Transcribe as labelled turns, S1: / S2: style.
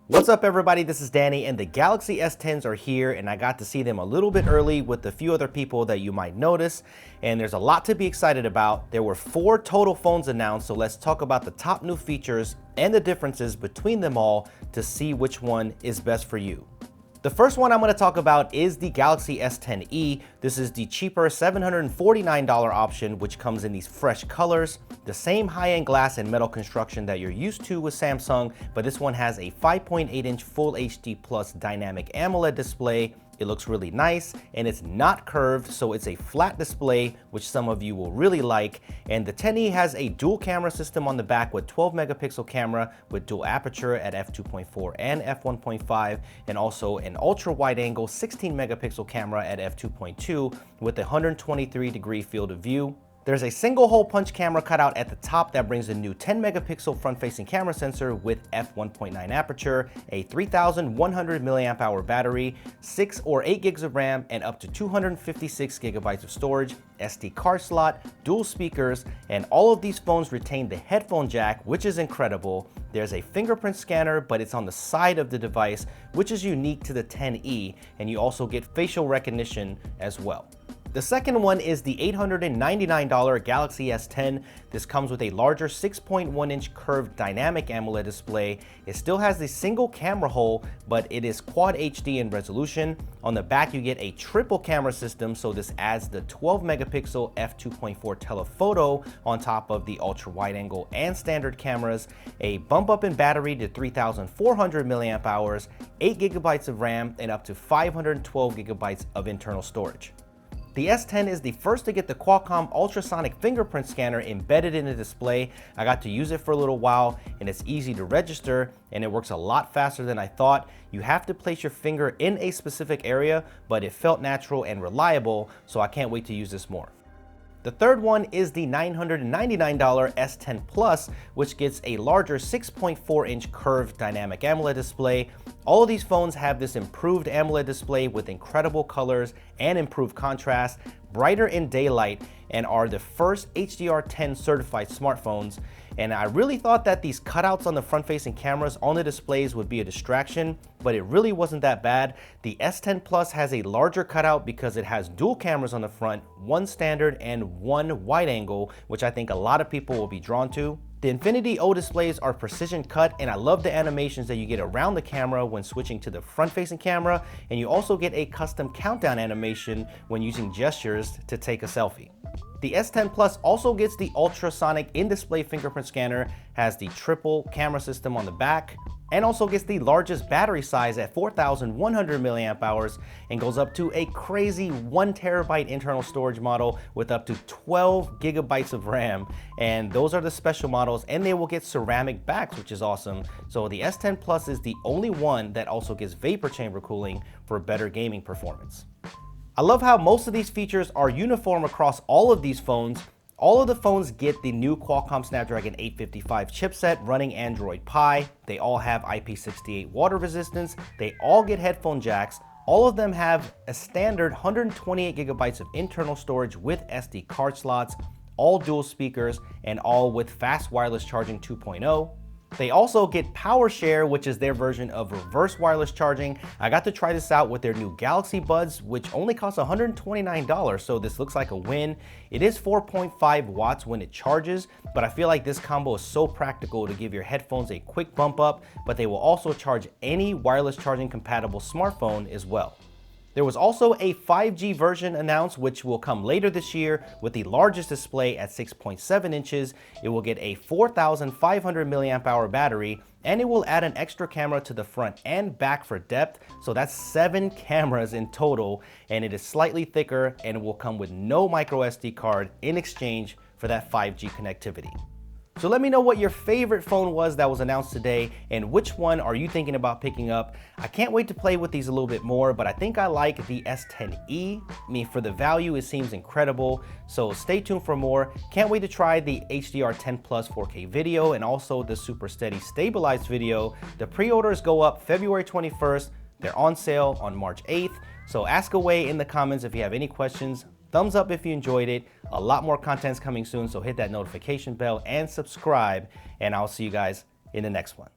S1: What's up everybody, this is Danny and the Galaxy S10s are here and I got to see them a little bit early with a few other people that you might notice, and there's a lot to be excited about. There were 4 total phones announced, so let's talk about the top new features and the differences between them all to see which one is best for you. The first one I'm going to talk about is the Galaxy S10e. This is the cheaper $749 option, which comes in these fresh colors, the same high-end glass and metal construction that you're used to with Samsung, but this one has a 5.8-inch Full HD Plus dynamic AMOLED display. It looks really nice and it's not curved, so it's a flat display, which some of you will really like. And the 10e has a dual camera system on the back with 12 megapixel camera with dual aperture at f2.4 and f1.5, and also an ultra wide angle 16 megapixel camera at f2.2 with a 123-degree field of view. There's a single hole punch camera cutout at the top that brings a new 10 megapixel front facing camera sensor with f1.9 aperture, a 3100 milliamp hour battery, 6 or 8 gigs of RAM, and up to 256 gigabytes of storage, SD card slot, dual speakers, and all of these phones retain the headphone jack, which is incredible. There's a fingerprint scanner, but it's on the side of the device, which is unique to the 10e, and you also get facial recognition as well. The second one is the $899 Galaxy S10. This comes with a larger 6.1-inch curved dynamic AMOLED display. It still has the single camera hole, but it is Quad HD in resolution. On the back, you get a triple camera system, so this adds the 12 megapixel f2.4 telephoto on top of the ultra wide angle and standard cameras, a bump up in battery to 3400 milliamp hours, 8 gigabytes of RAM, and up to 512 gigabytes of internal storage. The S10 is the first to get the Qualcomm ultrasonic fingerprint scanner embedded in the display. I got to use it for a little while and it's easy to register and it works a lot faster than I thought. You have to place your finger in a specific area, but it felt natural and reliable, so I can't wait to use this more. The third one is the $999 S10 Plus, which gets a larger 6.4-inch curved dynamic AMOLED display. All of these phones have this improved AMOLED display with incredible colors and improved contrast, brighter in daylight, and are the first HDR10 certified smartphones. And I really thought that these cutouts on the front-facing cameras on the displays would be a distraction, but it really wasn't that bad. The S10 Plus has a larger cutout because it has dual cameras on the front, one standard and one wide angle, which I think a lot of people will be drawn to. The Infinity O displays are precision cut, and I love the animations that you get around the camera when switching to the front-facing camera, and you also get a custom countdown animation when using gestures to take a selfie. The S10 Plus also gets the ultrasonic in-display fingerprint scanner, has the triple camera system on the back, and also gets the largest battery size at 4100 milliamp hours and goes up to a crazy 1 terabyte internal storage model with up to 12 gigabytes of RAM. And those are the special models, and they will get ceramic backs, which is awesome. So the S10 Plus is the only one that also gets vapor chamber cooling for better gaming performance. I love how most of these features are uniform across all of these phones. All of the phones get the new Qualcomm Snapdragon 855 chipset running Android Pie. They all have IP68 water resistance. They all get headphone jacks. All of them have a standard 128 gigabytes of internal storage with SD card slots, all dual speakers, and all with fast wireless charging 2.0. They also get Power Share, which is their version of reverse wireless charging. I got to try this out with their new Galaxy Buds, which only cost $129, so this looks like a win. It is 4.5 watts when it charges, but I feel like this combo is so practical to give your headphones a quick bump up, but they will also charge any wireless charging compatible smartphone as well. There was also a 5G version announced, which will come later this year with the largest display at 6.7 inches. It will get a 4500 milliamp hour battery, and it will add an extra camera to the front and back for depth. So that's 7 cameras in total, and it is slightly thicker, and it will come with no micro SD card in exchange for that 5G connectivity. So let me know what your favorite phone was that was announced today and which one are you thinking about picking up. I can't wait to play with these a little bit more, but I think I like the S10e. I mean, for the value, it seems incredible. So stay tuned for more. Can't wait to try the HDR10 Plus 4K video and also the Super Steady stabilized video. The pre-orders go up February 21st. They're on sale on March 8th. So ask away in the comments if you have any questions. Thumbs up if you enjoyed it. A lot more content's coming soon, so hit that notification bell and subscribe, and I'll see you guys in the next one.